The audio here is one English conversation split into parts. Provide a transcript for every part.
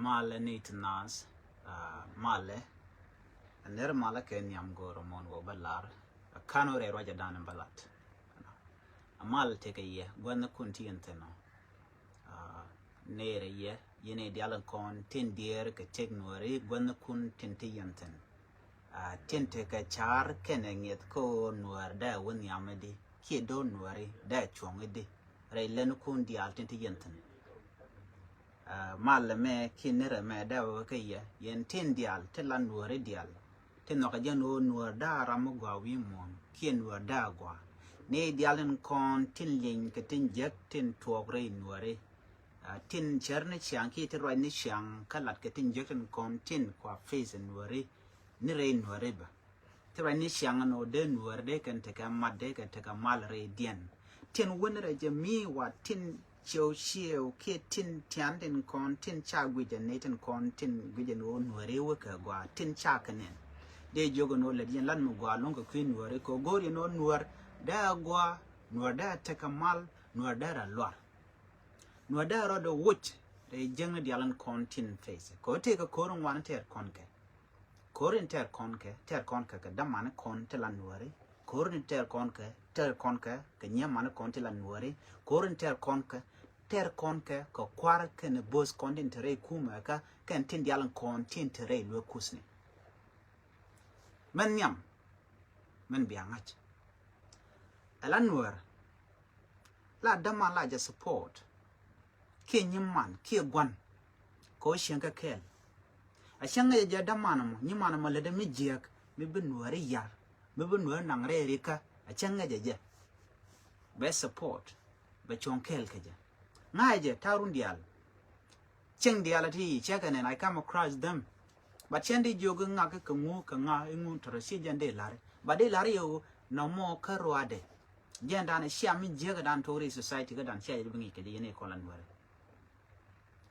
male nit nas male ner male ken yam goro mon go balar kano re roja dan balat mal teke ye gwan kunti enteno nere ye yene dialan kon tin dier ke teknori gwan kun tinti yenten tinte ka char kenenget ko nuar da won yamedi ki do nuari da chongedi re len kun dial tinti yenten mal me kinere me da ke ye yen tin dial telan nuari dial tin no ka jano nuar da ram gwa wi mon ki nuar da gwa ne dialen kon tin lin ke tin jek tin tuogre nuare tin cherne chiang ki tin roi ni chiang kalat ke tin jek tin kon tin kwa face nuare ni re nuare ba tin roi ni chiang no de nuare de kan te ka madde ka te ka mal re dien tin wonere je mi wa tin chiu chiu ke tin tian den kon tin cha gwi de ne tin kon tin gwi de no nuare wo ka gwa tin cha kanen de jogo no le dien lan mu gwa long ko queen nuare ko gori no nuare da gwa nuar da teka mal nuar da ra lwar nuar da ro do wuch re jeng dialan kontin face ko te ka korun wan ter konke korin ter konke ka da man kon telan nuare korin ter konke ka nyaman kon telan nuare korin ter konke ko kwar ken bos kontin tere kuma ka ken tin dialan kontin tere lo kusni men nyam men biangach alanwar la dama la ja support ke nyimman ke gwan ko shenka kel a shanga ja dama no nyimman ma le da mi jiak mi benwar yar mi benwar nangre rika a shanga ja be support be chonkel ke ja ngaje tarun dial cheng dial ti cheka ne I come across them but chendi jogo ngaka ka ngu ka nga ngu trasi jande lare ba de lare yo no mo ka roade jenda na shami jega dan tori society ga dan shaya bingi ke yene kolan ware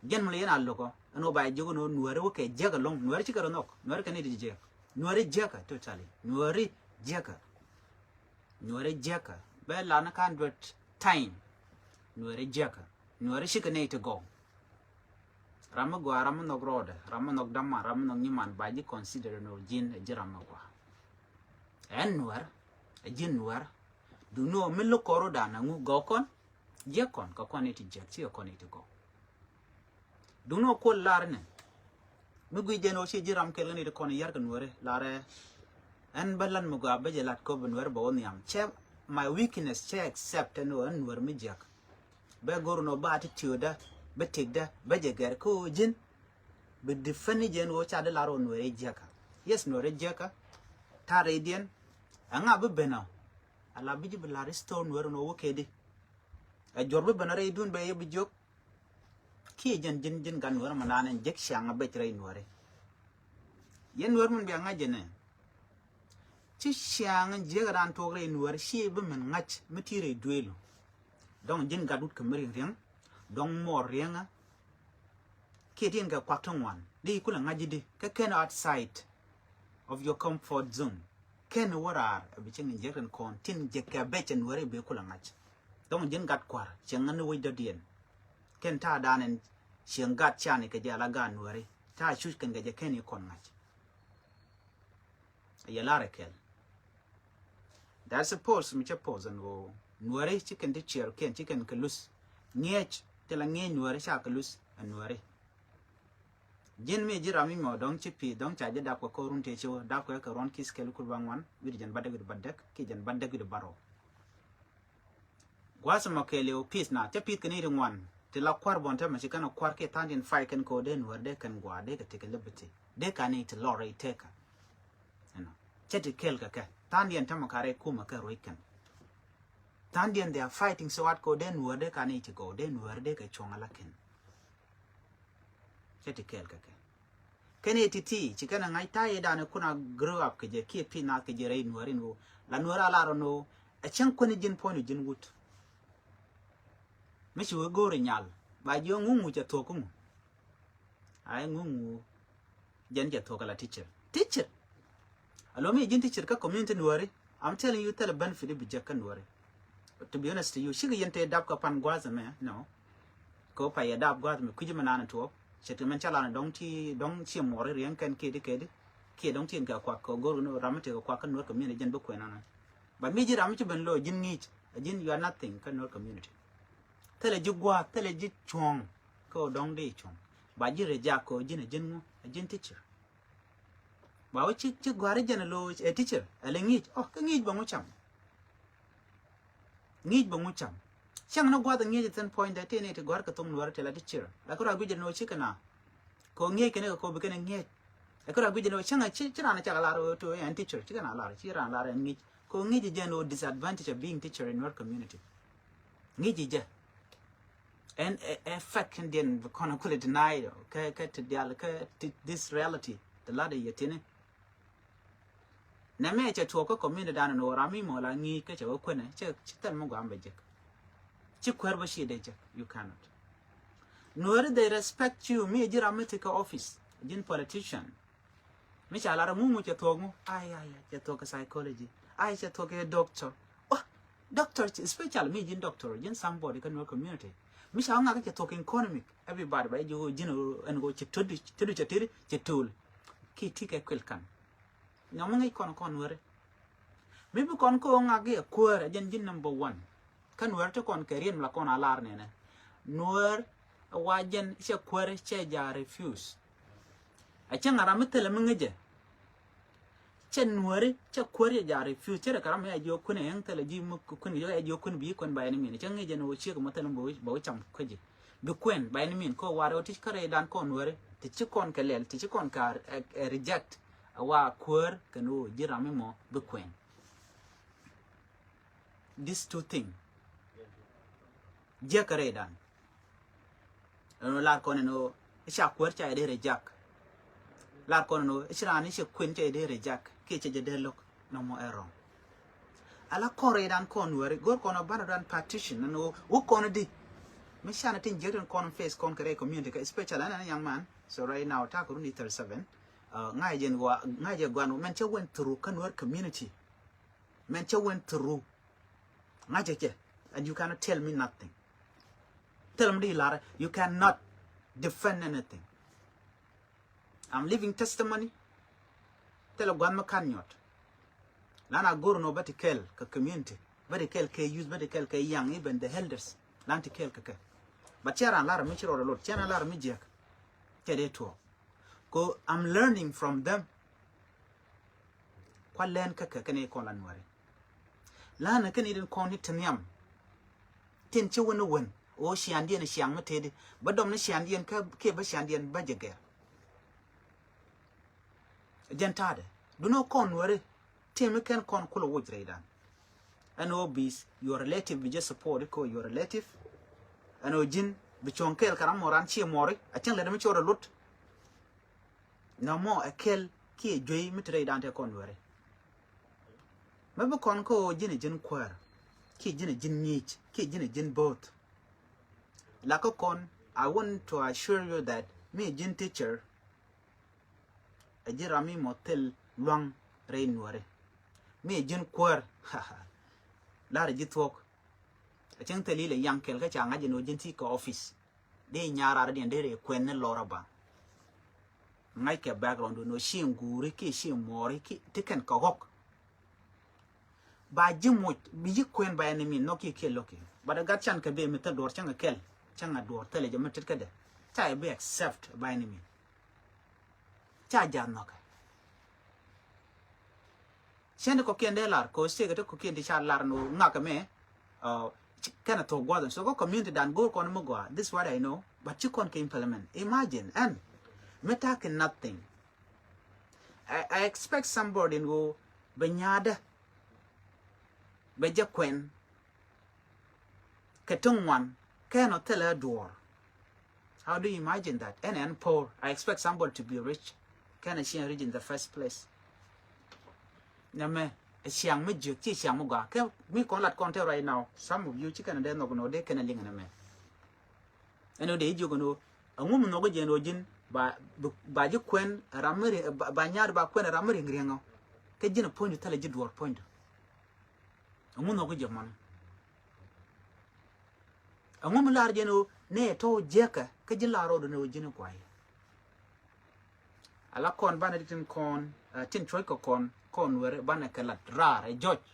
jen mule yana loko no ba jogo no nuare wo ke jega long nuare chikaro nok nuare kan di jega nuare jega totally nuare jega be la na kan dot time nuare jega nuare shikane to go ramagwa ramanok roda ramanok damma ramanok nyiman ba ji consider no jin jiramagwa en nuare jin nuare do no me lo koro dana ngu gokon jekon ko koneti jeksi ko koneti go do no ko larne mu gui jeno ci jiram kel ni de kon yar kan wore lare en balan mu ga be jelat ko ben wor bo nyam che my weakness che accept no en wor mi jek be gor no ba attitude be tigda be jeger ko jin be defani jen wo cha de laro no e jeka yes no re jeka ta radian anga be bena ala biji belari stone wero no wokedi a jorbe banare dun be yebi jok ki jin gan wero manane jek shanga be tre nuare yen wero mun be ngaje ne ci shanga jegaran togre nuare shi be men ngach mitire duelo donc jin gadut kemri rien donc mor rien ki tin ga kwakton wan di kula ngaji di ka ken outside of your comfort zone ken warar bicheng injection kon tin jekka bechen wari be kula ngach don jin gat kwar chengan wi da dien ken ta danen chen gat chani ke jala gan wari ta shush ken ga ken kon ngach ya lare kel da suppose mi chapose no nuare chicken de cher ken chicken kelus ngech tela nge nuare sha kelus nuare jen me jira mi mo dong chipi dong chaje da ko korun te cho da ko ka ron kis kel kul wangwan wir jan badag ki jan badag baro gwasa mo kele o pis na te pit keni ringwan te la kwar bon te ma chikana kwar ke tandin fai ken ko den werde kan gwa de ka te kelebti de ka ni te lore teka ano chete kel ka tandien ta makare kuma ka roikan tandien they are fighting so hard ko den werde ka ni te go den werde ka chongala ken chete kel ka kene titi chikana ngai taye dana kuna grow up ke je ki pina ke je rein warino la nuara la rono a chen kone jin poni jin wut mishi we gore nyal ba jo ngungu cha to kungu ai ngungu jen ja to kala teacher alo me jin teacher ka community nuare I'm telling you tell benefit bi je kan nuare to be honest to you shigi yente dab ka pan gwaza me no ko pa ya dab gwaza me kuji manana to sẽ từ mình chala dong chi more riêng kan kia dong thiên cả quạt có goro no ram te quạt kan no community jen bu kwen na ba mi ji ram chi ben lo jin ngi jin you are nothing kan no community tele ji gwa tele ji chong ko dong de chong ba ji re ja ko jin teacher ba o chi gwa re jen lo e teacher ale ngi ka ngi ba ngu cham chang no gwa da ngi ten point da te ne te gwa ka tong no te la teacher la ko ra gu jen no chi kana ko ngi ke ne ko be ke ngi ko ra gu jen no chang chi ra na cha la ro to an teacher chi kana la chi ra la ra ngi ko ngi ji jen no disadvantage of being teacher in our community ngi ji je and effect can then kono kule deny ka to dial ka this reality the ladder yetine na me cha to ko community dan no rami mo la ngi ka cha ko ne cha tan mo gwa mbeje chi kwer ba shi de you cannot nor they respect you me jira metika office jin politician me cha la mu cha to mu ai cha to ka psychology ai cha to ka doctor doctor especially me jin doctor jin somebody kan no community mi sa nga ka talking economic everybody by you jino and go to chatiri chatul ki tike kwelkan nyama ngai kon were mi bu kon ko nga ge kwere jin number 1 kan were to kon kerien la kon alar ne nuer wajen che kwere che ja refuse a chen ara mitele mngeje chen nuere che kwere ja refuse che karam ya jo kune yang tele ji mu kun yo ya jo kun bi kon bayani mi chen ngeje no che ko matalan bo cham kweje du kwen bayani min ko waro ti kare dan kon nuere ti chi kon kelel ti chi kon ka reject wa kwer kanu jirame mo du kwen these two things je kare dan no la kon no sha kwer cha de reject la kon no ishrani she kwen cha de reject ke che de lok no mo error ala kore dan kon were gor kono banadan partition no wo kono di me shana tin jeton kon face kon kare community ka especially an young man so right now ta ko ni 37 ngai je gwan men che went through kan were community men che went through ngai je and you cannot tell me nothing tell me lara you cannot defend anything I'm living testimony tell gwan makanyot lana guru no batikel ka community batikel ke use batikel ke young even the elders lantikel ka but chera lara mi chiro lot chera lara mi jek tede to ko I'm learning from them kwalen ka kane ko lan wari lana kan idin kon hitanyam tin chi wona won o shiandien shiang matede badom na shiandien ka ke ba shiandien ba jege jentade do no kon wari tim can kon kulo wujredan and obis your relative be just support ko your relative and ojin bi chonkel karam moran chi mori a chen le mi choro lut no mo akel ki joy mitredan te kon wari mabu kon ko jin kwar ki jin nich ki jin both la ko kon I want to assure you that me jin teacher ajirami motel luang rain wari me jin kwar la re jitok a chen teli le yankel ka changa jino jin ti ko office de nyara de ndere kwen ne loraba ngai ke background no shin guri ki shin mori ki tiken ko hok ba jimu bi ji kwen ba ne min no ki ke loki ba da gatchan ka be meta dor changa kel changa dor tele jama tit ka de ta be accept ba ne min cha jan no ka sende ko kende lar ko se ga ko kende cha lar no ngaka me kana to gwa so ko community dan go ko no gwa this what I know but you can implement imagine and meta can nothing I expect somebody go benyada beja kwen ketungwan cannot tell a door how do you imagine that and poor I expect somebody to be rich can she rich in the first place Name siang me juk chi siang mo ga ke mi kon lat kon te right now some of you chicken de no de ken ling na me eno de ju no ngum no go je no jin ba ji kwen ramere ba nyar ba kwen ramere ngrengo ke jin point tele ji dwor point ngum no go je man ngum lar je no ne to je ka ke ji laro do no jin kwai ala kon bana tin kon tin troy ko kon were bana kala rare George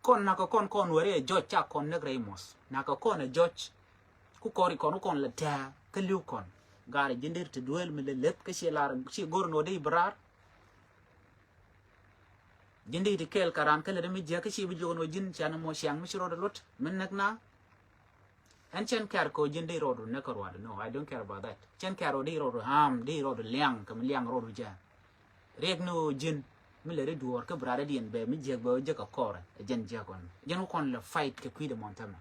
kon na ko kon were George cha kon ne Ramos na ko kon George ku kori kon la ta ka liu kon gare jindir te duel mi le let ka shi lar shi gorno de brar jindi di kel karan kala de mi je ka shi bi jono jin chana mo siang mi shiro de lot min nak na and chen kar ko jindi rodo ne ko wad no I don't care about that chen karo de rodo ham de rodo liang kam liang rodo ja reg no jin mi le re duor ka brada dien be mi je bo je ka kor jen je kon la fight ke kuide montama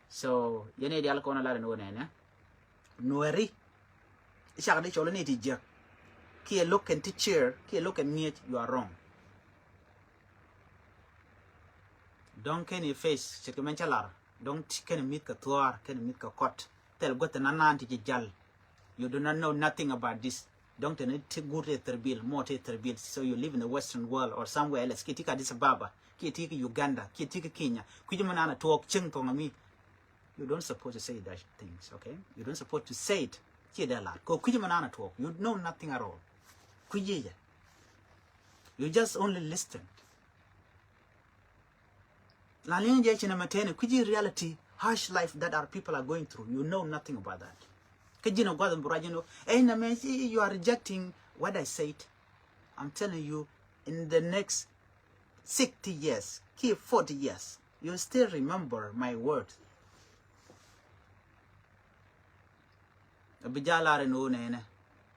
so yene di al ko na la no ne nueri shaka de cholo ne ti je ki look and teacher ki look and meet you are wrong don't can your face che men chalar don't can meet ka tuar can meet ka kot tel got na nan ti jal you do not know nothing about this don't need to go to terbil more to terbil so you live in the western world or somewhere else ki tika Addis Ababa ki tika Uganda ki tika Kenya kuji manana talk ching to ngami you don't supposed to say that things okay you don't supposed to say it ki dala ko kuji manana talk you know nothing at all kuji you just only listen la linje china matene kuji reality harsh life that our people are going through you know nothing about that kajino gwadam burajino na man you are rejecting what I said I'm telling you in the next 60 years 40 years you still remember my words abijala no nene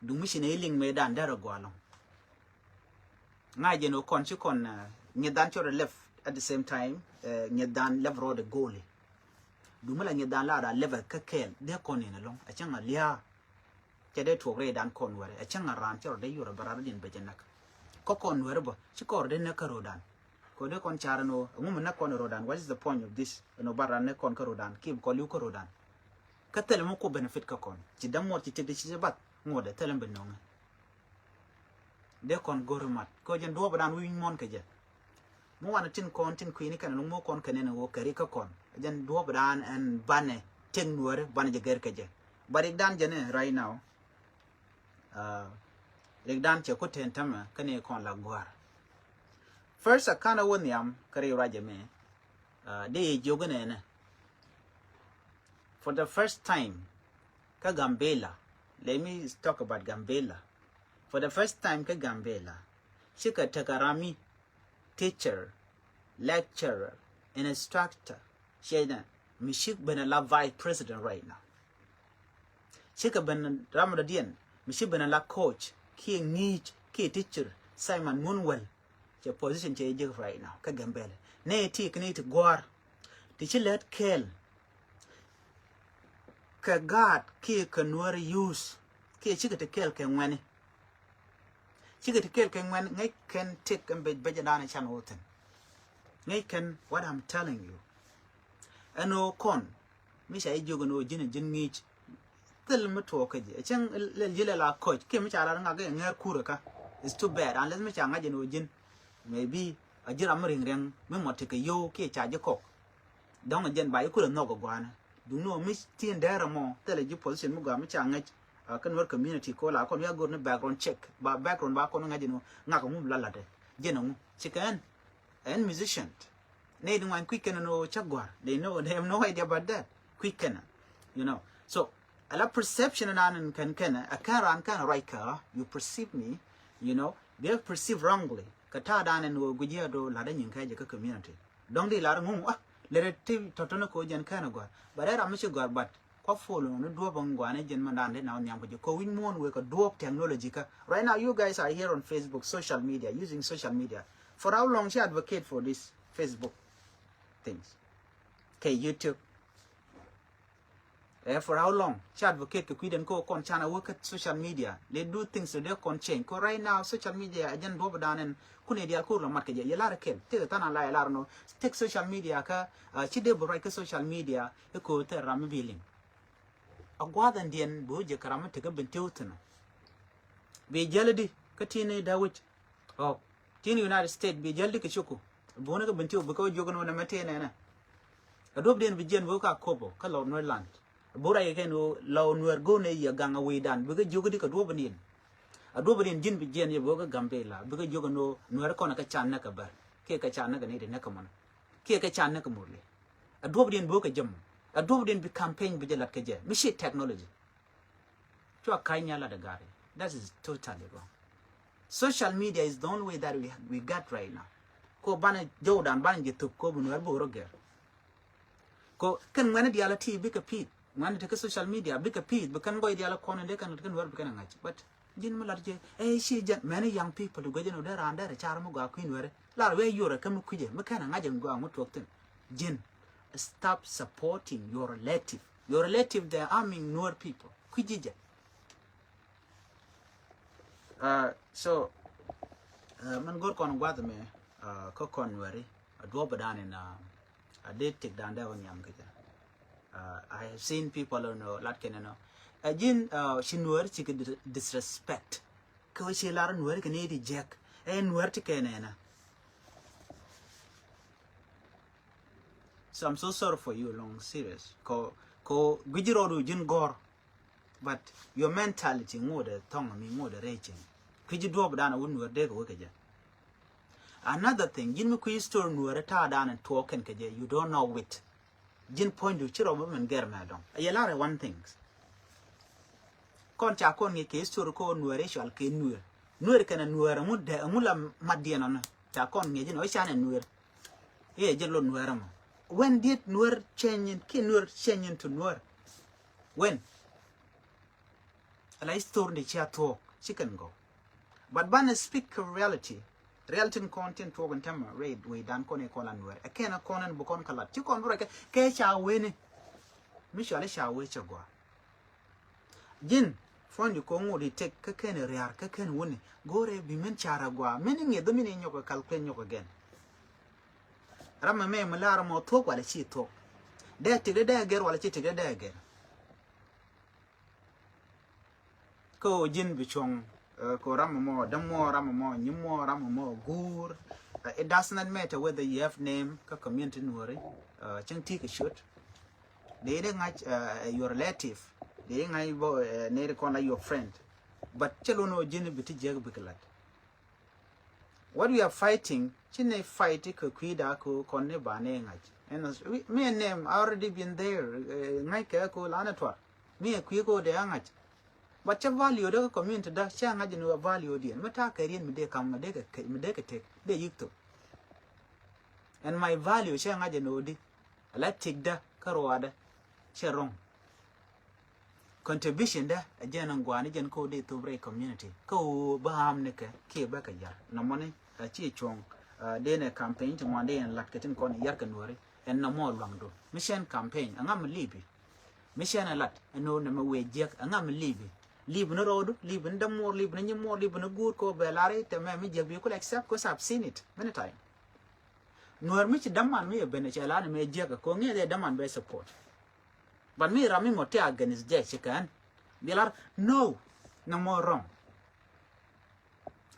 dumishine iling medan dara gwalo ngaje no kon chikon nyedan chore left at the same time nyedan left road goal dumala nyedan la da level kakel de kon ina long achanga lia chede togre dan kon ware achanga ran chore de yura barar din bejenak ko kon ware bo chikor de ne karodan ko de kon charano ngum na kon rodan what is the point of this no baran ne kon karodan kim ko liu karodan katel mo ko benefit ka kon ci dam mo ci tedi ci bat ngode telem ben non de kon gorumat ko jen do badan wi mon ka je mo wana tin kon tin kuini kan no mo kon kanen wo kari ka kon jen do badan en bane ten nuore bane je ger ka je bari dan jene right now leg dan che ko ten tama kane kon la gwar first akana woniam kari raje me de jogane ne for the first time ka Gambela let me talk about Gambela for the first time ka Gambela shika takarami teacher lecturer and instructor shena mishik benala vice president right now shika ben ramadadian mishik benala coach ki ngich ki teacher Simon Munwell che position che je right now ka Gambela ne ti kni to gwar ti chilet kel ka God ki kanwar use ki chika te kel ke ngwani chika te kel ke ngwani ngai can take and be bejadana chan woten ngai can what I'm telling you ano kon mi sha ijogo no jin ngich tel mo to ka je chen le jile la coach ki mi cha la nga ga ngar kura ka it's too bad unless mi cha nga je no jin maybe ajira mring reng mi mo te ka yo ki cha je ko dong jen ba ku no go gwana do no miss tin dara mo tele ji position mu ga mi cha ngach kan work community ko la kon ya go no background check ba background ba ko no ngaji no ngaka mum lalade jeno chicken and musician ne di wan quicken no chagwar they have no idea about that quicken you know so a perception and can a car can right car you perceive me you know they perceive wrongly kata dan and gujiya do la da nyin kaje ka community don di la ngum relative totono ko jen kana gwa bare ra mishi gwa but ko follow no do bangwa ne jen mandande na nyam ko win mon we ko do technology ka right now you guys are here on Facebook social media using social media for how long she advocate for this Facebook things okay YouTube for how long she advocate ko kwiden ko kon chana work at social media they do things so they can change ko right now social media ajen do badanen kune dia ko mat ke je lara ken te tana la lara no take social media ka chi de bro ka social media e ko te ram billing agwadan dien bo je karama te ga bentewtana be jaladi ka tine dawit oh tin United States be jaldi ke chuko bona ga bentew bu ko jogono na matene na adob den bi jen bo ka kobo ka law no land bora ye no law nuer go ne ya ganga we dan bi ga jogo di ka do banin a do banin jin bi jen ye bo ga gambela bi ga jogo no nuer ko na ka chan na ka bar ke ka chan na ga ne de na ka man ke ka chan na ka murle a do banin bo ka jam a do banin bi campaign bi jalat ka je mi shi technology to kai nya la da gare that is totally wrong. Social media is the only way that we got right now. Ko bana jodan bana jitu ko bu nuer bo roger ko kan ngana diala ti bi ka pit ngana te social media bi ka pit kan boy diala kono de kan nuer bi kan ngachi but jin mu larje she jan many young people go jeno da randa re char mu ga ku nuer la we yore kam ku je mu kana ngaje go mu tokten jin stop supporting your relative they are arming nuer people ku jije so man gor kon gwad me ko kon wari do badan na I did take down there on young. I have seen people on lot can know. Again, she knew she could disrespect. Because she learned where can eat jack and where to can. So I'm so sorry for you, long serious. Ko Gujiro do Jin Gore, but your mentality more the tongue me more the raging. Could you drop down a wouldn't work there? Another thing, Jin Mukui store no retard down and talk and you don't know wit. Jin point to chiro women get madam. A yellow one things. Concha con ye case to record no racial kin nuer. Nuer can a nuer a mula madian chacon ye no shan and nuer. Ye jello nueramo. When did nuer change kin nuer change to nuer? When? I store the chair talk, she can go. But Banner speak reality. Reality content to when tema raid we dan kone kola nuer a kena konan bukon kalat ti kon reke ke cha weni mi shale sha we chagwa jin fon di ko ngodi tek ka ken rear ka ken woni gore bi men chara gwa men nge do min nyoko kalklen nyoko gen rama me mlara mo to wala chi to de tigre de ger wala chi tigre de ger ko jin bi chong ko ramamo damo ramamo nyimo ramamo gur it does not matter whether you have name ka community nuore chang ti ka shoot they ngai your relative they ngai bo ne ko na your friend but chelo no jini biti jeg biklat what we are fighting chine fight ko kwida ko konne bane ngai and me name already been there ngai ka ko lana twa me kwi ko de ngai but the value the community that share ngajin value di meta career me de kam me de ke take de yikto and my value share ngajin odi la take da karwada share wrong contribution da ajana ngwani jen ko de to break community ko baham ne ke ba ka yar no money chi chong de ne campaign to monde en lat ketin kon yar kan wori en no mo langdo mission campaign angam libi mission alat no na me we jek angam libi live no road, live in the more, live in more, live in a good co bellare, the mammy you could accept because I've seen it many times. Nor much daman me a benechalan may jack a conga the daman by support. But me Rami Motea against Jack chicken. They are no more wrong.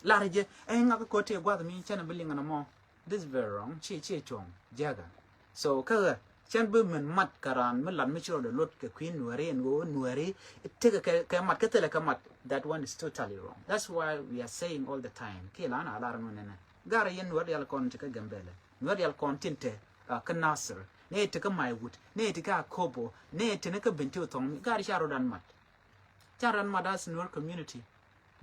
Large, ain't not a cote what me channel building on a more. This is very wrong, chi chong, jagger. So, Kara. Chen Bumman mat karan Milan Mitchell the lot queen nuari and go nuari take a mat mat that one is totally wrong. That's why we are saying all the time Kilana alarmunena Gara yen wadial content gambele wadial content canasser ne take a my wood ne take a kobo ne take a bento tom gari sharodan mat charan madas nur community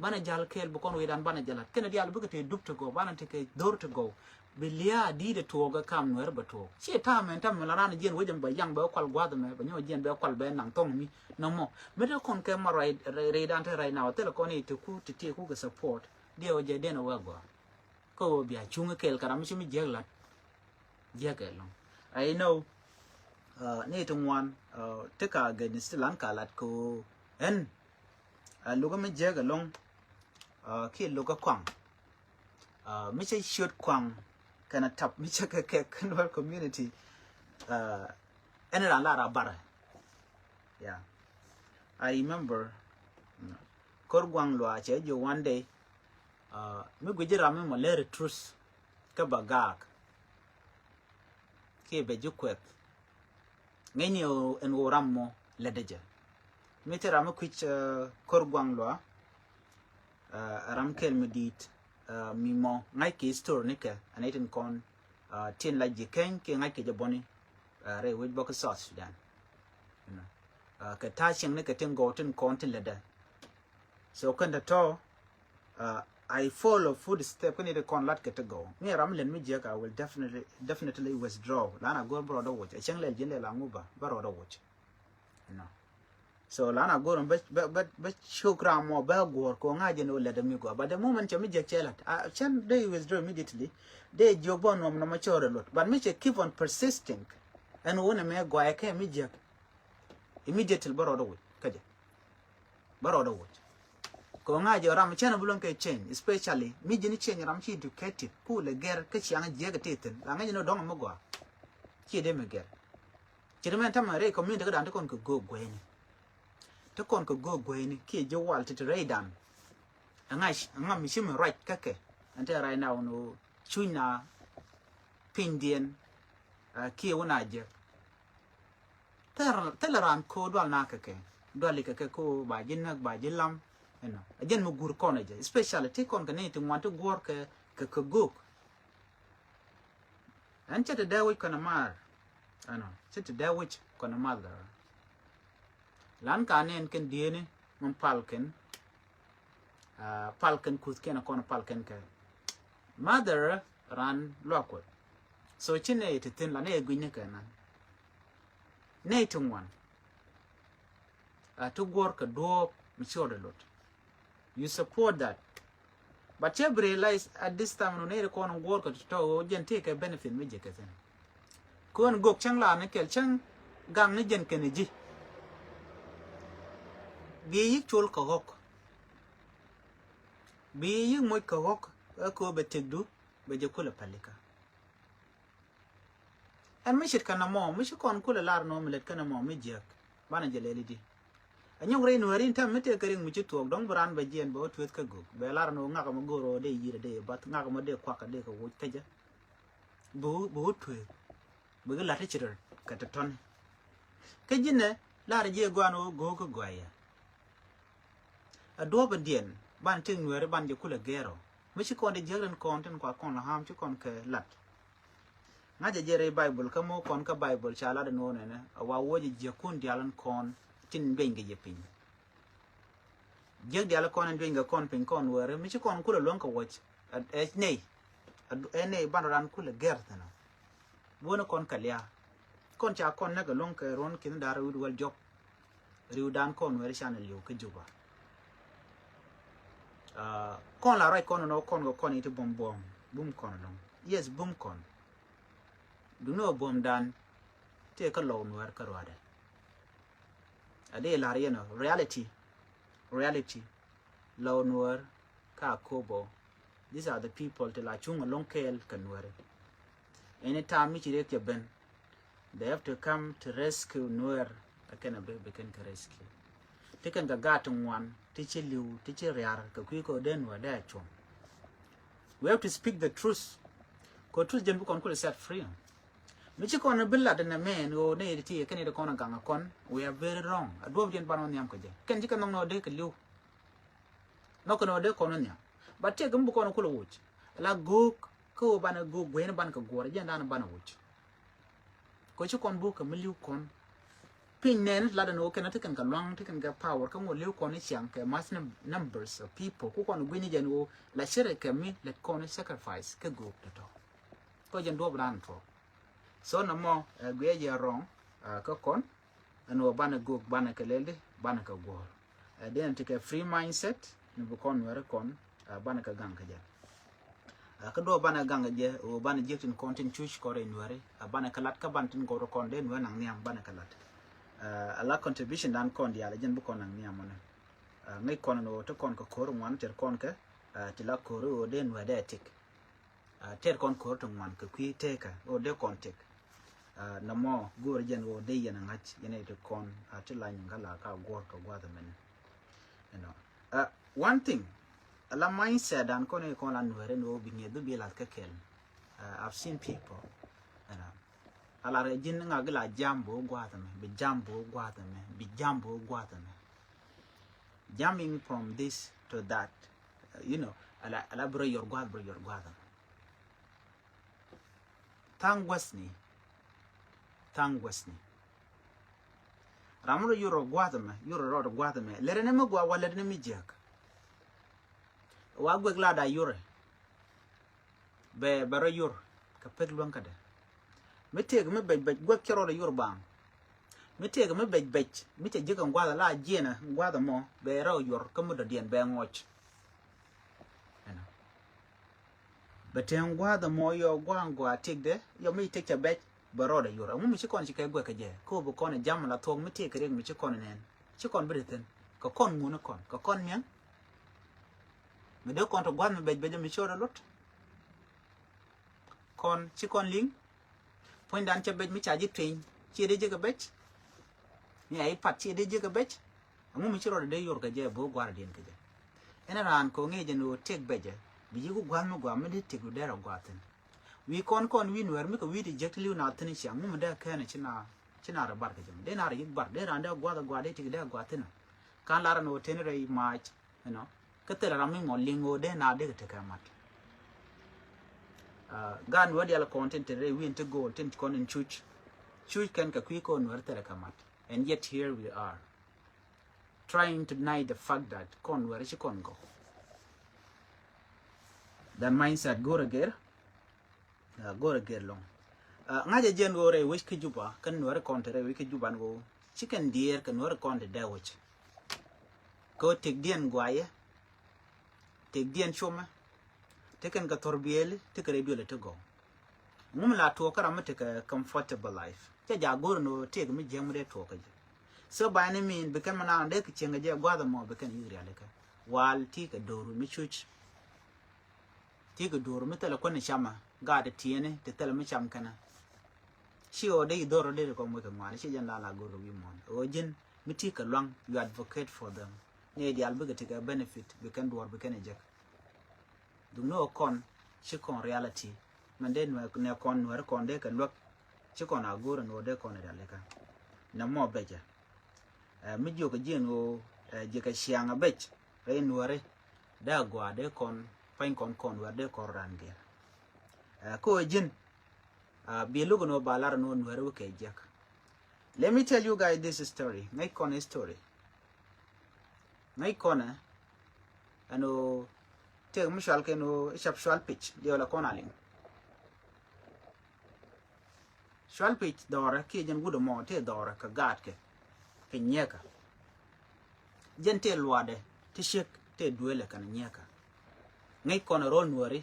banajal kel bukon wedan banajalat kenadial bugate dup to go banan take a door to go Bilia did a toga come where but to. She time and time around again with them by young Belqual Guadame, but no Jen Belqual Ben and Tommy, no more. Middle con camera right ante right now, teleconi to cook to take who support, dear Jaden Wagwa. Go be a chunga kel caramishimi jagla. Jagalong. I know Nathan one, take a good still uncle at co and look at me jagalong, kill look a quang. Mr. Shoot Kwang can a tap Mr. community and a lot of butter. Yeah, I remember Korguang Loache, you one day, Mugujirame Malere Truce Kabagak Kebe Juquet Nenio and Oramo ledeja mete ram kwich kor gwang lo ram kel medit mi mo ngai ke store ne ke anatin kon tin la je ken ke ngai ke jaboni re wit bok South Sudan you know ka ta ching ne ke tin go tin kon tin leda so kan da to I follow food step when it con lat to go. Me ramlen me jek I will definitely withdraw. Lana go brother watch. A chang le jele la nguba brother watch. You know. So lana go but shukra mo ba go ko ngaje no let me go. But the moment you me jek chelat, chan they withdraw immediately. They jobon no mature lot. But me keep on persisting. And when me go I can me jek immediately brother watch. Kaje. Brother watch. Ko ngaje ram chana bulon ke change especially mi jini change ram chi educated ku le ger ke chiang je ga teten la ngaje no dong mo gwa chi de me ger chi de men tam re community ga dan to kon ko go gwen to kon ko go gwen ki je wal to redan ngai ngam mi shim right kake ante right now no chuna pindien ki wona je ran ko dwal na kake dwali kake ko ba jin nak ba jilam you know again mo gur kono je especially ti kon kane ti want to gor ke guk an chete dawi kono mar ano chete dawi kono mother lan kanen ken diene mon palken palken kut ken kono palken ke mother ran lokot so chine ti tin la ne gwine kana ne tumwan to gor ka do mi chode lot. You support that. But you realize at this time no need to work to jen take a benefit me jeke sen. Kon gok chang la ne kel chang gang ne jen ken ji. Bi yi chol ka hok. Bi yi moy ka hok ko be tegdu be je kula palika. And me shit kana mo me kon kula lar no me let kana mo me jek. Bana jeleli di. Anyong rain werin tam mete kering mi chitu dong bran ba jen ba tuet ka guk be lar no ngaka mo goro de yire de bat ngaka mo de kwaka de ka wuj kaja bu tuet bu ga lati chirer ka ta ton ka jinne lar je gwano go ko goya a do ba dien ban ting were ban je kula gero mi chi kon de jeren kon ten kwa kon la ham chi kon ke lat ngaje jere bible ka mo kon ka bible cha la de no ne wa woji je kun dialan kon tin benga je pin jeg diala kon benga kon pin kon were mi ci kon kula lon ko woch nei ban ran kula gertana bona kon kalya kon cha kon naga lon ka ron kin dar wud wal job riu dan kon were channel yo ke juba kon la right kon no kon go kon ite bom bum kon lon yes bum kon du no bom dan te ka lon wer ka rwade ade lariano reality lawnwer ka kobo these are the people to la chung lonkel kanwere anytime mi chire ke ben they have to come to rescue nwer akena be can rescue taken ga gatun one tichi liu tichi riar ka ko den wa da chom we have to speak the truth ko truth jen bu kon ko set free Michi kon billa de men o ne ti ken de kon ganga kon we are very wrong adwo jen banon yam ko je ken jika no de ke liu no ko no de kon nya but te gum ko no ko wuch la go ko bana go gwen ban ka gore jen dan bana wuch ko chi kon bu ka miliu kon pin nen la de no ken te kan ka long te kan ga power ka mo liu kon chiang ke mass numbers of people ko kon gwini jen o la shere ke mi let kon sacrifice ke go to ko jen do bran to so no mo gwe je wrong ka kon ano bana go bana kelelde bana ka go then take a free mindset no bu kon were kon bana ka gang ka ja ka do bana gang je o bana jetin content chuch ko re nware bana kalat ka bantin go kon den wana niam bana kalat ala contribution dan kon dia la jen bu kon nang niam mona ngai kon no to kon ko kor wan ter kon ka tila kor o den wa de tik ter kon kor to wan ka kwi teka o de kon tek namo gor jen wo de yana ngach yana to kon atila ngala ka gor ka gwa the men you know one thing ala mindset dan kon e kon la nwere no bi ngedu bi la ka kel I've seen people you know ala rejin nga gila jambo gwatame be jambo gwatame be jambo gwatame jumping from this to that you know ala bro your gwatame tangwasni ramro yoro gwatame yoro rod gwatame lerene me gwa wala ne mi jek wa gwe glada yore be baro yor ka peg lon kada me teg me bej gwe kero de yor bang me teg me bej me te jigan gwada la jena gwada mo be raw yor ka mu da dien be ngoch be ten gwada mo yo gwangwa tig de yo me tek cha bej baro de yor mu mi chikon chike gwe ka je ko bu kon jam la tong me teg reg mi chikon nen chikon breten ka kon mu na kon ka kon nyen me de kon to gwad me bej mi chora lot kon chikon ling point dan cha bej mi cha jit pin chi de je ka bej ni ai pat chi de je ka bej mu mi chora de yor ka je bo gwar den ka je ena ran ko nge je no tek beje bi ju gwan mu gwa me de tek de ra gwaten wi kon wi nwer mi ko wi de jek liu na tin sha mu da ka na china ra bar ka je de na ra yik bar de ran da gwa de tek de gwaten kan la ra no ten re ma you know ka te ra mi mo lingo de na de ka ka mat gan wadi ala content re win to go tin kon in chuch kan ka kwi ko nwer tere kamat and yet here we are trying to deny the fact that kon where she kon go that mindset go again long ngaje jen go re wish ki juba kan nwer kon tere wi ki juba go chicken deer kan nwer kon de wich ko tek dien gwaye tek dien choma taken ka torbiel tekere biole to go mum la to kara mate ka comfortable life ja jagor no tek mi jeng de to ka so by any mean be kan mana de ke chenga je gwa da mo be kan yiri aleka wal ti ka doru mi chuch ti ka doru mi tele kon shama ga de tiene te tele mi cham kana shi o de doro de ko mo ka mani shi jan la goro wi mon o jin mi ti ka long you advocate for them ne di albe ka benefit be kan dor be kan je du no kon chikon reality mande ne kon wer kon de ka lok chikon agoro no de kon de leka na mo beje mi jo ka jeno je ka shianga bech re nuore da gwa de kon pain kon wer de kon range ko jin bi lugo no balar no nuore ke jak let me tell you guys this story ngai kon story ngai kona ano te mishal ke no shap shwal pitch de la konaling shwal pitch dora ke jen gudo mo te dora ka gat ke nyeka jen te luade te shek te duele kan nyeka ngai kona rol nuori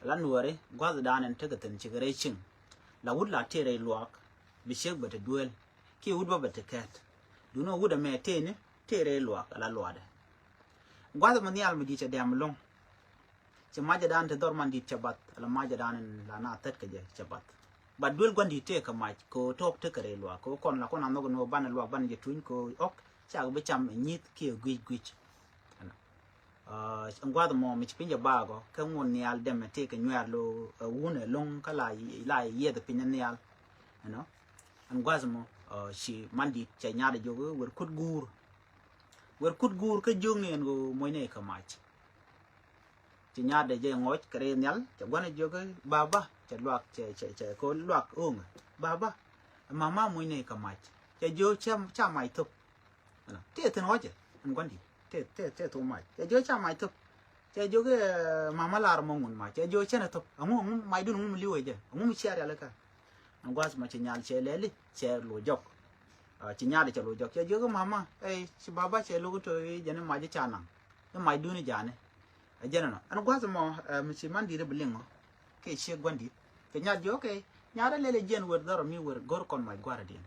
la nuori gwaz danen te gaten chigare ching la wud la te re luak bi shek bete duel ki wud ba bete kat du no wuda me te ne te re luak la luade gwaz man yal mi di che dem long ci maja dan te dor man di chabat la maja dan la na tet ke je chabat ba dul gondi te ka maj ko tok te kare lo ko kon la kon no no ban lo ban je tun ko ok cha be cham nyit ki gwi ngwa do mo mi pinja bago ka ngon ni al dem te ke nyaa lo wune long kala la ye de pinya ni al you know ngwa mo shi mandi cha nyaade jogo wer kut gur ka jongen go moy ne ka maj ci nyaade je ngoch kare nyal ca gwana jogo baba ca luak ca ko luak ong baba mama moy ne ka mach ca jo cha mai tup te ten hoje ngwandi te to mai ca jo cha mai tup ca jo ge mama lar mongun ma ca jo chena tup amu mai dun mu liwe je mu chiar ala ka ngwas ma ca nyal che leli che lo jok ci nyaade ca lo jok ca jo ge mama ci baba che lo to jene ma je cha nang mai dun jane ajana an gwazo mo mi ci mandi de blingo ke she gwandi ke nyaad jo ke nyaada lele jen wer daro mi wer gor kon mai gwara din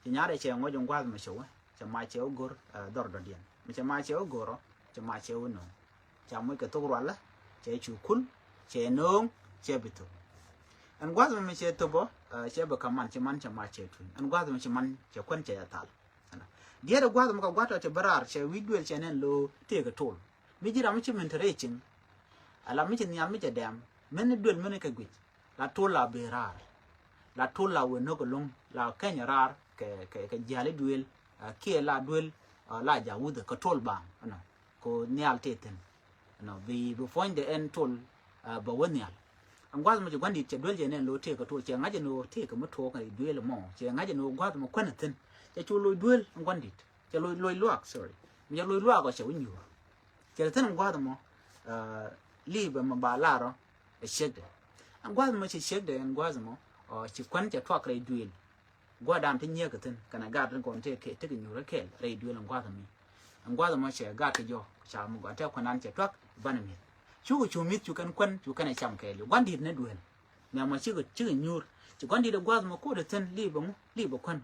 ci nyaada che ngojo gwazo ma shewa ci ma che gor dor do din mi ci ma che goro ci ma che no ci mo ke to wala che chu kul che no che bitu an gwazo mi che to bo che ba kaman ci man ci ma che tu an gwazo mi ci man che kon che tal dia de gwazo mo ka gwato che barar che widwel che nen lo te ga tol mi jira mi ci mentoring ala mi ci nyam mi ci dem men duel men ka gwit la to la berar la thul la we no ko long la kenya rar ke jale duel kia la duel la ja wud ko tol bang no ko nial teten no bi find the end tol ba wonial ang gwa mo gwandi che duel je ne lo te ko to che ngaje no te ko mo to ka duel mo che ngaje no gwa mo kwana ten che chu lo duel ang gwandi che lo luak sorry mi lo luak ko che winyu che ten ang gwa mo li ba mo ba la ro e shede ang gwa mo che shede ang gwa mo chỉ quan chỉ thoát cái đuôi, qua đam thế nhớ cái thân, cái này gạt lên còn thế cái nhiều cái kẹt, cái đuôi làm qua thằng mà sẽ gạt cái giò, chả một cái theo quan ăn chỉ thoát, van miệt, chú mít chú cái này chăm cái, quan đi nó đuôi, nhà mà chứ nhiều, chỉ quan đi được qua mà cố được thân, li bằng quan,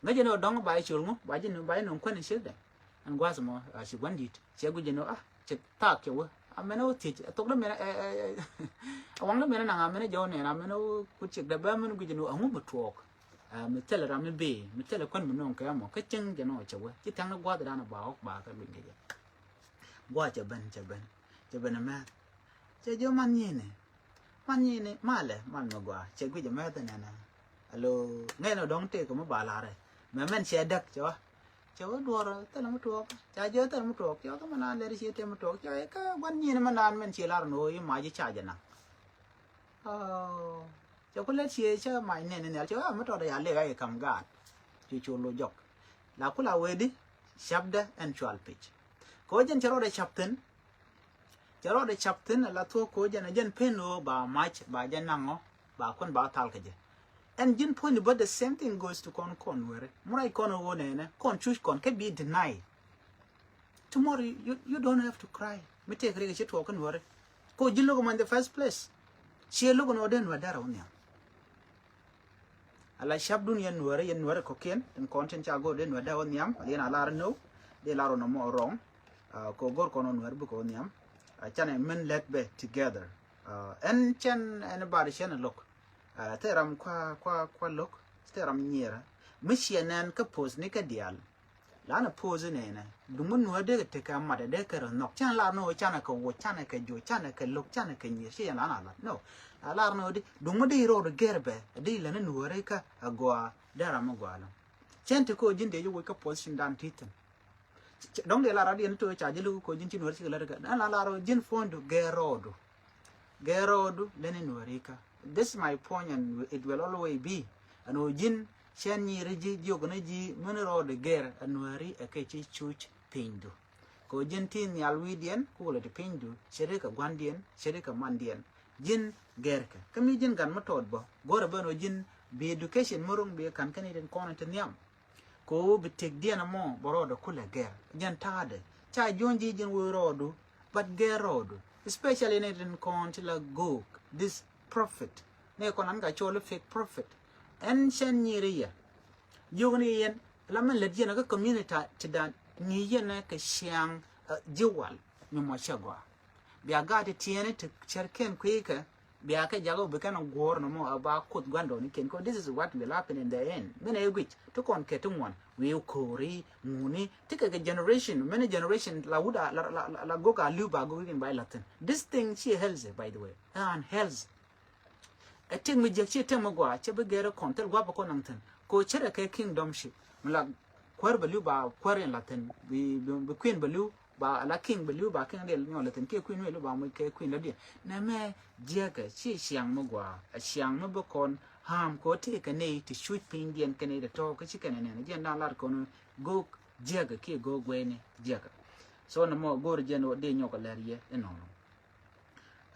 ngay giờ nó đóng bài chuột ngó, bài giờ nó bài nó quan này xếp đấy, anh qua mà chỉ quan đi, chỉ cái giờ nó chỉ tạc kiểu ameno thì tốt lắm mày awang lắm mày nang ameno giàu này ameno kucik dah bermen gue jenuh angu betuok metel ramai be metel kan menong kayak mau keceng jenuh coba kita yang gua tidak nak bawa bakal begini aja gua coba nama coba mana ni mana gua coba coba tu nana alo ngai no dong te kamu balare memen sedak coba dua telah mutuak, caja telah mutuak, caja mana dari situ telah mutuak, caja ke banyi ni mana men cilar noi maji caja nak. Caja lihat caja main ni caja mutuak dah le gaya kamgat, cucu lo jok. Laku la wedi, shabda and chual pitch. Kau jen caro dah chapten, la tu kau jen penu ba match ba jen nango, ba kon ba tal kerja. And Jin point, but the same thing goes to con where Murai con one choose can be denied. Tomorrow you don't have to cry. Me take a shit walk and worry. Go Jin look in the first place. She look on Oden Wadaronia. I like Shabdun and worry cocaine and content shall go then Wadawaniam, then Alar no, they are no more wrong. Kogor con on Werbukoniam. I can men let be together. And Chan anybody shan look. Teram qua look, teram near. Missionan ka pose nika dial. Lana pose nene. Dumun wade take a mother decker knock. Chan la no chanaka, what chanaka, jo chanaka, look chanaka, she and another. No. Alarno di dumudi road gerbe, a deal and nuereka, a goa, daramuguala. Chantiko jinde you wake up position down titan. Don't let Aradian to a charge, co jinchi nuerika, and alaro gin fond gerodo. Gerodo, lenin nuerika. This is my point, and it will always be. And Ojin, Shani Regi, Jogonaji, Munero de Ger, and Nuari, a catchy church pindu. Cogentin Yalwidian, cool at the pindu, Sherika Guandian, Sherika Mandian, Jin Gerka. Comedian Ganmatodbo, Goraban Ojin, be education, Murung be a Canadian cornet and yam. Go be take Dianamo, Borodo Kula Ger, Jan Tade, Chai Jonji Jin Wurodu, but Gerodu, especially in it in Contilla Gok, this prophet ne konan ga chole fake prophet en chen nyiriya yogni yen laman le jena ga community tidan ni yena ka shang jiwal mi mo chagwa biya ga de tiene te cherken kweka biya ka jago be kana gor no mo aba kut gwando ni ken ko this is what will happen in the end mena which to kon ketumwan we kori muni take a generation many generation la wuda la goka luba go in by latin this thing she hells by the way and hells a thing with Jackie Temagua, Chabagera Contel Guapaconangton, go Cheraka kingdomship, like Querbaluba, Quarian Latin, be Queen Balu, ba la King Balu, ba King Latin, Queen Luba, Queen Ladia. Name Jagger, she Xiang Mogua, a Xiang Mobocon, harm, go take a nay to shoot Pindian Canada talk, a chicken and a general larcon, go Jagger, key go Gwen, Jagger. So no more go to General De Nocalaria and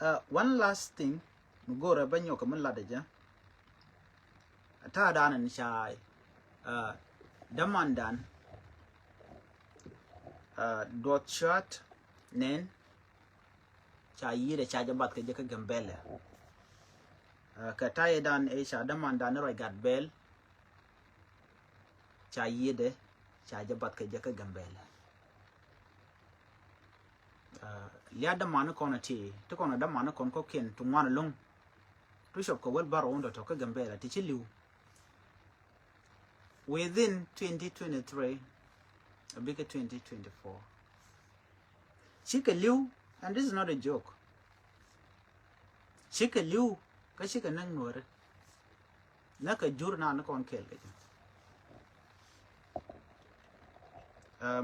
all. One last thing. Mugora banyo kaman ladaja ta danan shai damandan dot shot nen chayi da chaja bat ka jaka gambele ka tayi dan e sha damandan roi gat bel chayi de chaja bat ka jaka gambele liya damana kona ti to kona damana kon ko ken to ngwana long Bishop Kowel Barrow under Toka Gambela Tichilu. Within 2023, a bigger 2024. Chika Liu, and this is not a joke. Chika Liu, Kashika Nangur. na ka jur na kon kel ke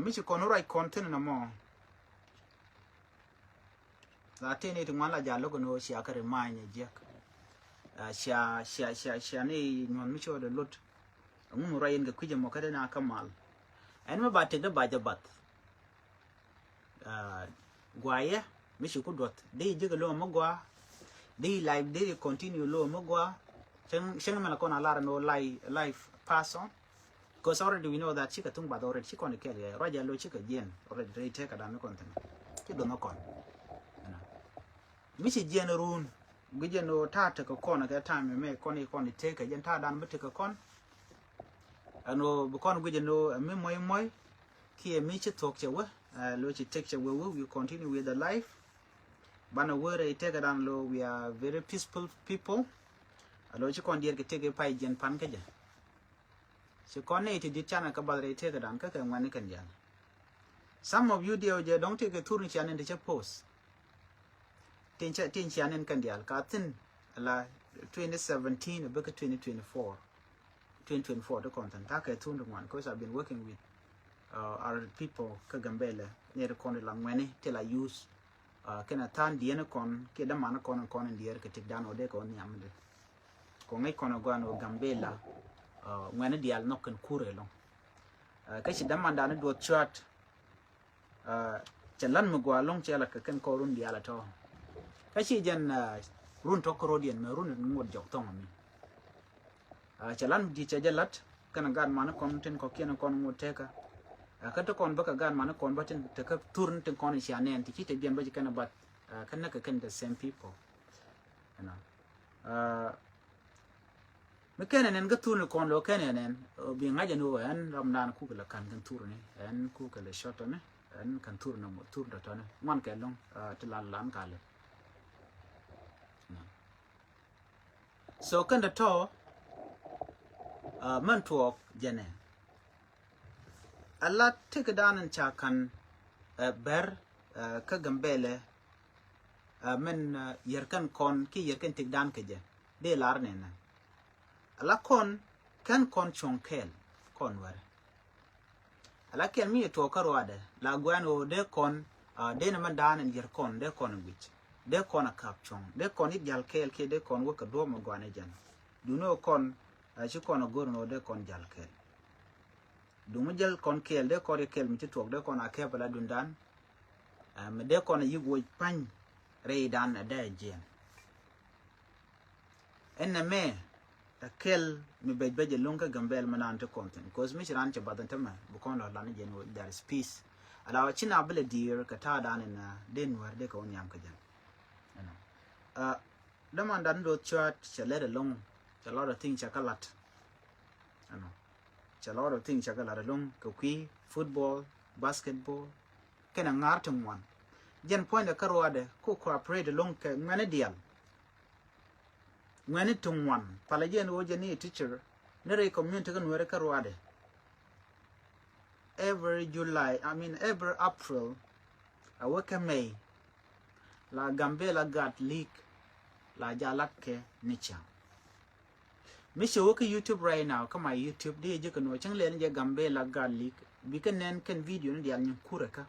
mi ci kon right content na mo la tene to mala ja logo no sia ka remanya jek sia ne non mi ci wada lot mun rayin ga kuje mo kada na kamal en ma ba te da ba jabat gwaye mi ci ku dot dai jiga lo mo gwa dai live dai continue lo mo gwa chen mala kon alara no life pass on because already we know that chika tung ba already chika on kel ya raja lo chika jen already they take ada no content ki do no kon mi ci jen run gije no ta ta ko kon ka time me kon take jen ta dan mute ko kon ano bu kon gije no me moy ki mi ci tok che wa lo ci take che we continue with the life bana wore take dan lo we are very peaceful people alo ci kon dier ke tege pay jen pan ke ja ci kon ne ti di chana ka badre tege dan ka kan wani kan ja some of you dio je don't take a tour ni chana de post tin chana kan dia ka tin la 2017 ba ka 2024 the content ta ka tun one because I've been working with our people ka gambele ne de kon la ngwani till I use kana tan diena kon ke da man kon dier ke tik dan ode kon nyamde ko ngai kono gwano gambela ngwana dial nokken kure long ka ci damanda ne do chat chalan mu gwa long chala ka ken ko run diala to ka ci jen run to ko dien me run ngod jok to mi chalan di cha jalat kana gan man kon ten ko ken kon ngod teka ka to kon baka gan man kon batin te ka turn ten kon ci anen ti te bien ba ji kana bat kana ka ken the same people you know mekenen ga tunu kon lo kenen bi ngaje no en ramdan ku la kan turne en ku ka le shot ne en kan turna mo tur da tane man ke long tilan lan kale so kan da to man to jene alla tek danan cha kan ber ka gambele men yerkan kon ki yerkan tek dan ke je de lar ne na ala kon kan kon chonkel kon ware ala kel mi to karwade la gwano de kon de na mandan en yer kon de kon wich de kon a kap chong de kon it jal kel ke de kon wo ka do mo gwane jan du no kon chi kon gor no de kon jal kel du mo jal kon kel de ko de kel mi to de kon a ke bala dundan me de kon yi wo pan re dan da jen en me kel mi beje longa gambel manante content because mi chiran che badan tema bukon la lana jen there is peace ala china bele dear ka ta dan na den war de ko nyam ka jan the man dan do chat che let alone a lot of things chakalat a lot of things chakalat along ko ki football basketball kana ngartum one jen point the karwade ko cooperate along ka ngane dial ngani tungwan palajen wo jeni teacher nere community kan were karwade every July every April awaka May la gambela gat leak la jalake nicha misho woka YouTube right now kama YouTube de je kan wachang len je gambela gat leak bikan nen kan video ni dial kureka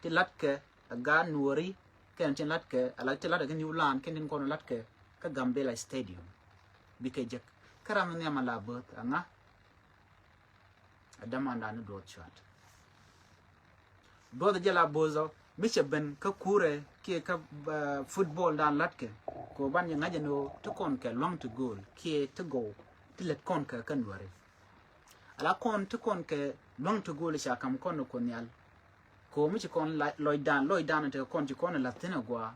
ti latke aga nuori kan tin latke ala ti latke ni ulan kan din kono latke ka gambela stadium bikejek karam ne mala bot anga adamanda no do chat do the jela bozo miche ben ka kure ki ka football dan latke ko ban ngaje no to kon ke long to goal ki to go tilet kon ka kan ware ala kon to kon ke long to goal sha kam kon ko nyal ko miche kon loy dan te kon ti kon la tena gwa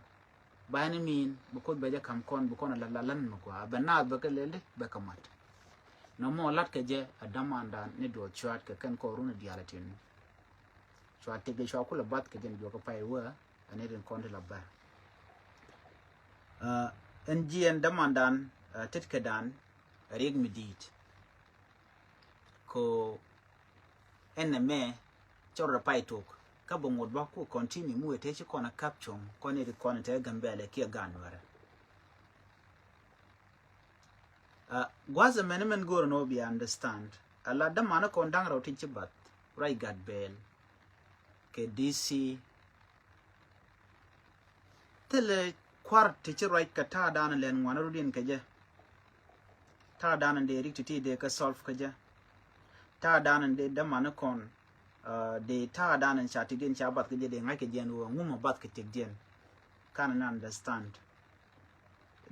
bani min buko beje kam kon buko na lalan mo kwa bana ba kelele ba kamat no mo lat ke je adamanda ne do chat ke kan ko runa dialatin chat te ge sha kula bat ke den do ko pai wa ane den kon la ba ngn damandan tetke dan reg midit ko enme chora pai tok ka bongod ba ko continue mu ete chi kona caption kone de kona te gambele ki ganware was a man go no be understand a la da mana kon dang ro tinchi bat right gat bel ke DC tele kwar tichi right ka ta dan len ngwana rudin ka je ta dan de rikti de ka solve ka je ta dan de da mana kon de ta dan chati din cha bat ka je de ngai ke je no nguma bat ka tek den can understand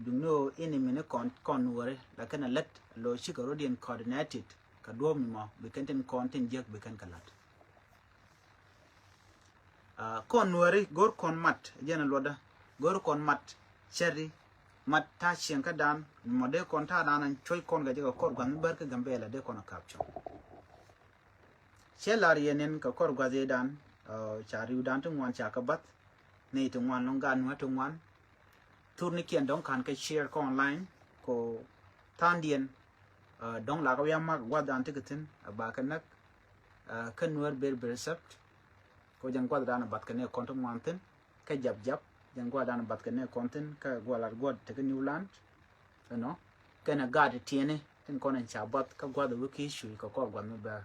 do know any minute con wore la kana let lo shika rodian coordinated ka do mi ma be kan content jek be kan kalat con wore gor con mat jena loda gor con mat cherry mat ta chen ka dan mo de kon ta dan choi kon ga jega kor gwan bar ka gambe la de kon capture chelar yenen ka kor gwa ze dan chari dan tu wan cha ka bat nei tu wan long gan wa tu wan turni kian dong kan ka share ko online ko tandien dong la ko yamma gwa dan tiketin ba kan nak kan wer ber sept ko jang gwa dan bat kan ne kontum wanten ka jab jang gwa dan bat kan ne konten ka gwa lar gwa te new land no kana gad tiene tin konen chabat ka gwa da wiki shu ka ko gwa no ba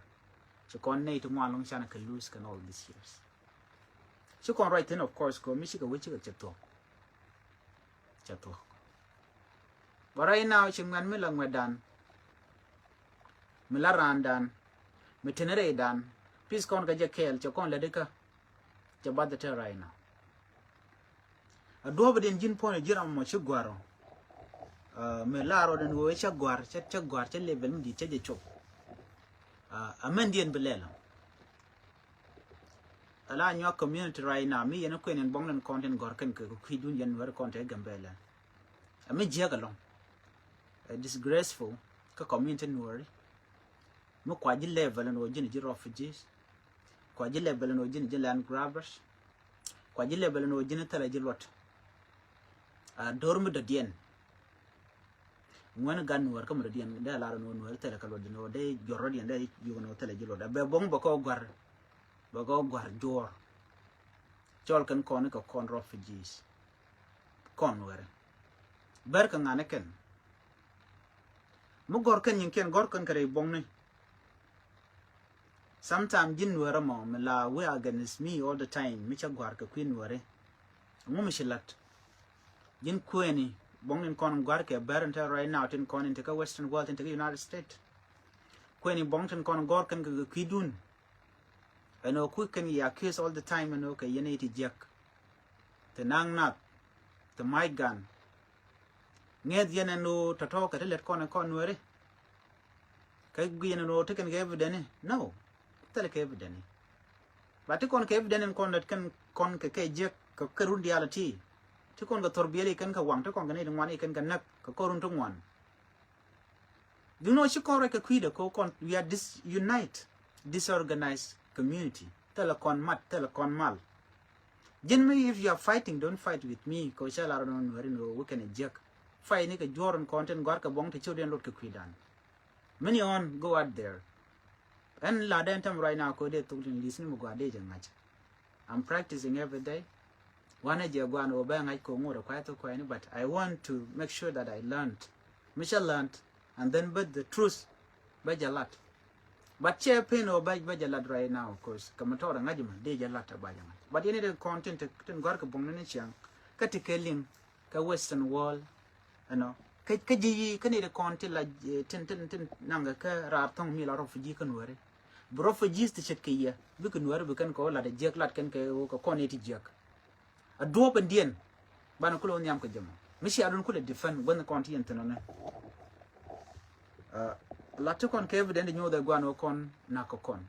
so kon nei to wan long chana ka lose kan all these years so kon right then of course ko mi shi ka wichi ka chato but right now chimgan mi lang medan milaran dan mitenere dan please kon ka je kel chokon le deka chabad the right now ado bedin jin pone jiram mo chugwaro me laro den wo chagwar che level mi che je chop amendien belela ala nyo community right now mi yena kwenen bonglen content gorken ke khidun yen wer content gambela ami jegalong disgraceful ka community nori mo kwaji level no jini ji refugees kwaji level no jini ji land grabbers kwaji level no jini tala ji lot dormu da dien ngwana gan war kam da dien da la no no tala ka lot no de jorro dien da yu no tala ji lot be bong bako gwar jor chol kan kon ko kon refugees kon were ber kan ngane ken mu gor kan yin ken gor kan kare bong ne sometime jin were mo me la we against me all the time mi cha gwar ka queen were mu mishilat jin kweni bong nin kon gwar ke ber enter right now tin kon into ka western world into the United States kweni bong tin kon gor kan ka kidun and o quick can you accuse all the time and okay you need to jack the nang nat the mic gun nged yen no to talk at let kon were kay yen no taken evidence no tell ke evidence but kon ke evidence kon that kan kon ke jack ka karun reality to kon ga torbiyeli kan ka wang to kon ga ne ngwan kan nak ka korun to ngwan you know she correct ka kwida ko kon we are disorganized community telecon mat telecon mal me if you are fighting don't fight with me ko shala non wari no we can jack fight ni ka joron content gor ka bong te chuden lot ka kwidan many on go out there and la den tam right now ko de to listen mo gade jangach I'm practicing every day wana je gwan o ba ngai ko ngoro kwa to ko ni but I want to make sure that I learned learned and then but the truth ba jalat but che pain or by jalat right now of course kamatora ngajima de jalata ba janga but you need the content tin gor ka bong ne chiang ka tikelim ka western wall you know ka ji ka ni the content la tin nanga ka ra tong mi la refugee kan wore refugees te chet kiya bi kan wore bi kan ko la de jek lat kan ko koneti jek a do bandien bana kulo nyam ka jama mishi adon kula defend when the content no latu kon ke evident nyo da gwano kon na ko kon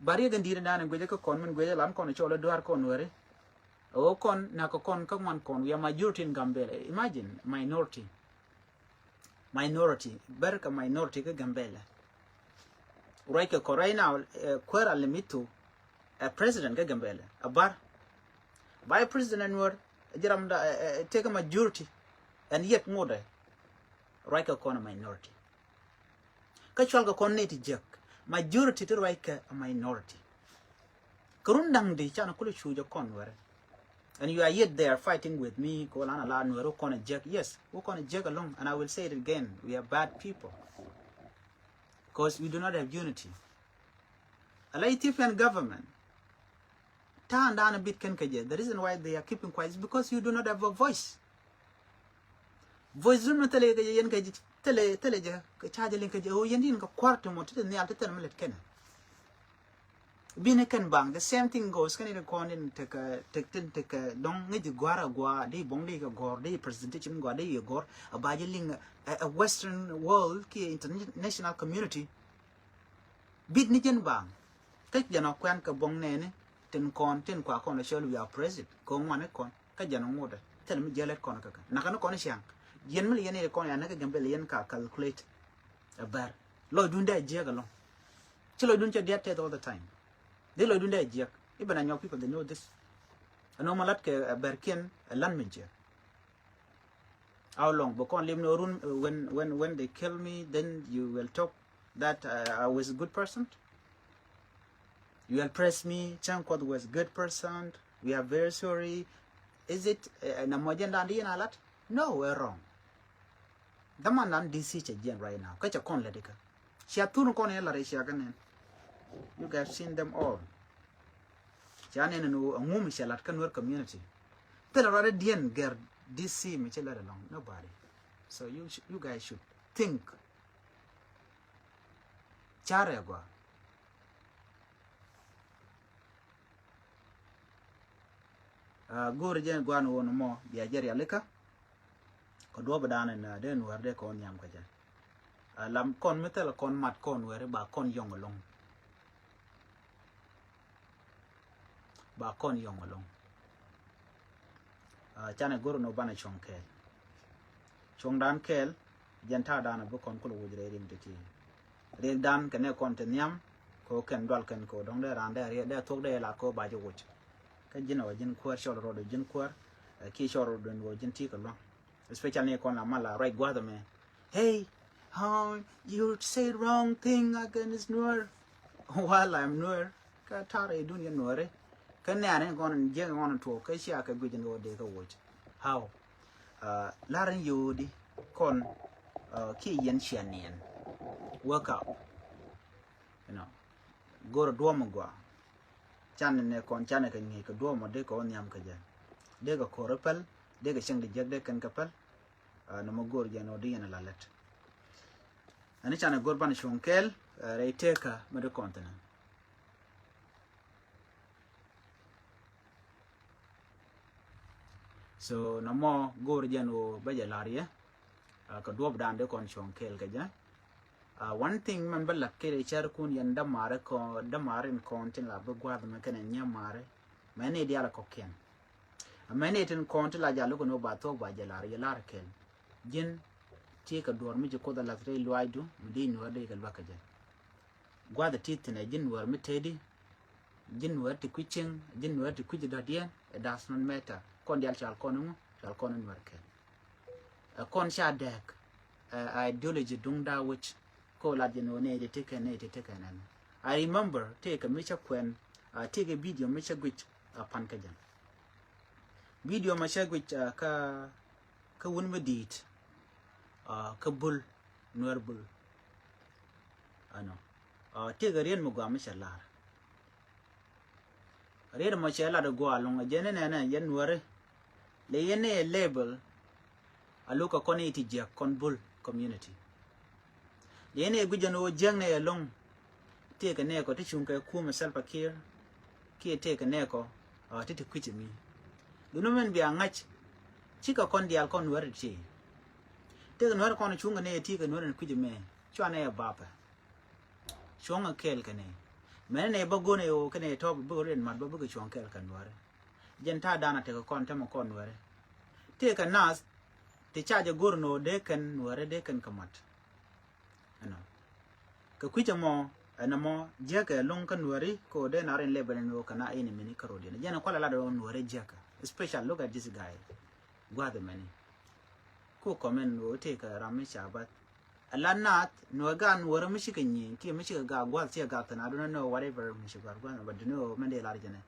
bari ga ndire nan gwe ko kon men gwe lam kon cholo doar kon wore o kon na ko kon ka man kon ya majority in Gambela imagine minority berka minority ka Gambela right ko right now kwera limitu a president ka Gambela abar by president word jiram da take a majority and yet more right ko kon minority kachwal ka konneti jack majority to like a minority kurundang di chana kulu chujo konware And you are yet there fighting with me, yes, we're gonna jack along, and I will say it again, we are bad people. Because we do not have unity. A Ethiopian government turn down a bit Kenkaje. The reason why they are keeping quiet is because you do not have a voice. Voice room tele tele charge link oh yendin ka quarter mo tete nyal tete malet ken. Bine ken bang the same thing goes kan in kon in take dong ngi gwara gwa de bong de gor de presentation gwa de gor abajeling a western world ki international community bit ni jen bang tek jano kwan ka bong ne ten kon ten kwa kon show we are president ko ngwane kon ka jano ngoda tel mi jelet kon ka na kan kon siang yen mi yen kon ya na ka gambe yen ka calculate a bar lo dunda jega lo chilo dun cha diet all the time they lo dunda jeg even I know people they know this a normal lat ke berken a land manager how long but kon live no run when they kill me then you will talk that I was a good person. You will press me, Chankot was a good person, we are very sorry. Is it Namojan Dandi and Alat? No, we're wrong. The man on DC again right now. Catch a con ledika. She had two con ella. You guys seen them all. Janin and a woman shall at Kanwar community. Tell her already didn't get DC Michelle along. Nobody. So you guys should think. Charegua. Go jen gwan won mo ya jeri alika ko do badan na den warde ko nyam ka ja lam kon metel kon mat kon were ba kon yongolong chane goro no bana chonkel chongdan kel jenta dana bu kon ko wujre rim titi re dan kene kon te nyam ko ken dol ken ko dong de rande re de tok de la ko ba jo wuch ka jina wa jin kwar shol rodo jin kwar ki shol rodo wo jin ti kalon especially kon la mala right gwada me hey how you say wrong thing against Noor while I'm Noor ka tare dunya Noor ka ne ane kon je kon to ka shi aka gujin wo de ka wuch how laran yodi kon ki yen shanien work out you know go do mo gwa chan ne kon chan ka ngi ka do mo de ko nyam ka ja de ga korapal de ga shang de jag de kan kapal no mo gor ja no de na lalet ani chan gor ban shonkel reite ka mo de kontana so no mo gor ja no ba ja laria ka do dan de kon shonkel ka ja one thing man balla kere char kun yanda mare ko da mare in kontin la bu gwa ma kana nya mare mane dia la koken mane tin kontin la jalo ko no ba to ba jalar ya lar ken jin ti ka dor mi ko da la tre luaidu mi no de ka ba ka ja gwa da titina jin war mi tedi jin war ti kuching jin war ti kuji da dia it does not matter kon dial chal konum chal konum war ken kon sha dek ideology dung da which ko la jeno ne de take an I remember take a mecha when take a video mecha gwich pan ka jan video mecha gwich ka won medit ka bul nuer bul ano take a rien mo gwa mecha lar rien mo cha la de go along jene ne yen nuere le yene label aluka koni ti je kon bul community yene gujano jengne long take ne ko tichunka ku myself akir ki take ne ko titi kwiti mi duno men bi angach chika kon dial kon wari chi take no kon chunga ne tika no ren kwiti me chwana ya baba chunga kel kane men ne bagone o kane to bu ren mat bu chunga kel kan wari jenta dana te ko kon tamo kon wari take nas te charge gurno de kan wari de kan kamat ano ka kwita mo anamo jaka long kan wari ko de na ren lebel no kana ini mini karodi na jana kwala la do no wari jaka special look at this guy gwa the many ko comment no te ka rami shabat ala nat no gan wara mishi kanyi ki mishi ga gwa ti ga ta na don't know whatever mishi ga gwa but no mende la jana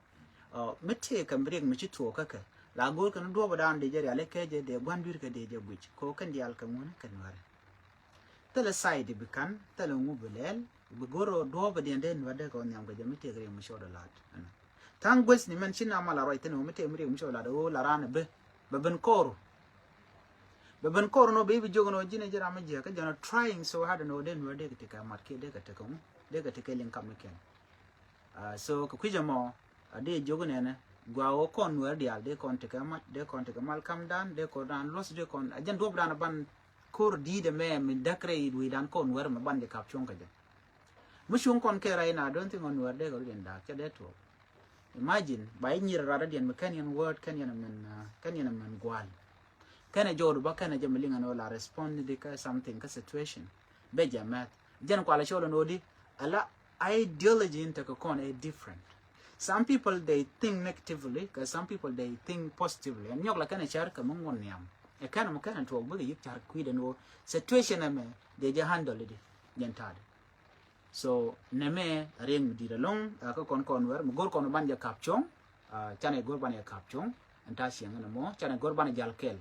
mete kan break mishi to kaka la gor kan do badan de jere ale keje de gwandur ke de je buch ko kan dial kan wona kan ware tele side bi kan tele ngu belel bi goro do baden den wade ko nyam ga jami tegre mu shoda lat tang gwes ni men china mala right no mete mri mu shoda do la rana be ben koro ben koro no be bi jogono jine jera ma je ka jana trying so hard no den wade ke ka marke de ka te ko de ka te ke len kam ken so ko kujamo de jogone ne gwa o kon wer dial de kon te kamat de kon te kamal kam dan de ko dan los de kon ajan do dan ban kur di de me min dakre wi dan kon wer me ban de kap chon ka je mushun kon ke raina don't think on wer de ko den da ke de to imagine bay nyir rada den me kan yan word kan yan men gwal kana jodu ba kana je melinga no la respond de ka something ka situation be jamat jan ko ala cholo no di ala ideology into ko kon a different. Some people they think negatively, because some people they think positively. And you're like a char come on yam. A kind of kind to a you char quid and no situation they just handle it. Yentad. So Neme ring did along, a con where go con banja capchong, Chana Gorbania capchong, and Tashiang no more, Chana Gorbana jalkel.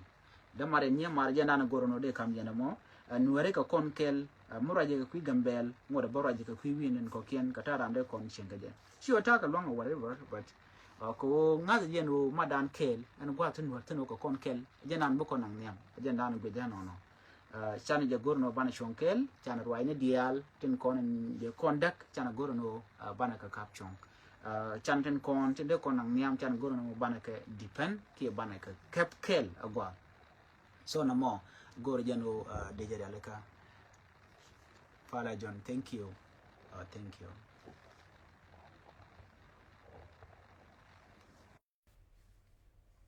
The Marina Marjana Gorono de come yanamo, and Nuereka conkel, Muraja Quigambel, more a Boraja Queen and Cokian, Qatar and the con shingaja. She attack along or whatever, but ko ngaza jeno madan kel and gwatun wartun ko kon kel jenan bu konang nyam jendan be jano no chana je gorno bana shonkel chana ruaine dial tin kon je kondak chana gorno bana ka kapchong chan tin kon tin de konang nyam chana gorno bana ka depend ki bana ka kep kel agwa so na mo gor jeno de jere aleka Fala John, thank you. Thank you.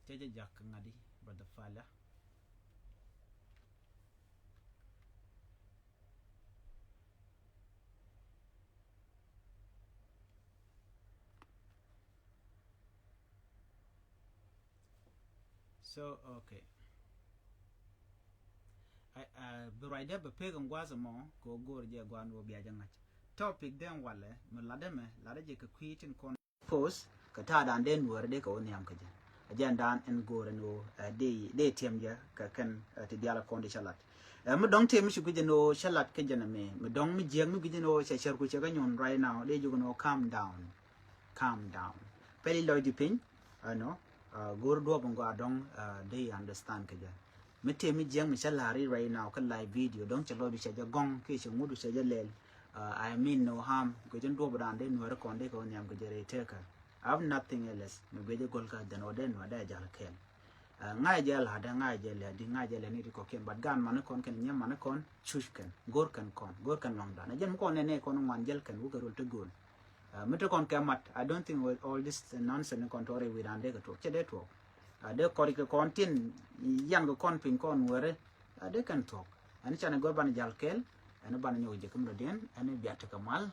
Jaja jak ngadi brother Fala. So okay. Be right there be pegam gwaza mo ko gor je gwan wo biya jangat. Topic den wale me lade je ka kwitin kon post ka ta dan den wor de ko nyam ka je. Ajandan en gore no de tiamja ka kan ti diala konde shalat mu dong tem shi guje no shalat ke jana me dong mi jeng mi guje no she sher ku che ga nyon right now de jugo no calm down peli loy di pin no gor do bongo adong they understand ke ja mi tem mi jeng mi shalari right now ka live video dong che lo bi che ja gong ke che mudu che ja lel I mean no harm ko jen do bodan de no konde ko nyam ko jere teka I have nothing else. Maybe golka then or then wada jal ken. Ngajal hada ngajal di ngajal ni ko ken but gan manakon ken nyam manakon chushken gor kan mangda. Na jen ko nene kon manjal kan bu garul to gol. Mito kon kamat I don't think with all this nonsense kon tore we ande ga to chede to. De ko kontin yang kon pin kon wore de kan to. Ani chana gor ban jal kel ani ban nyoje kum den ani biata kamal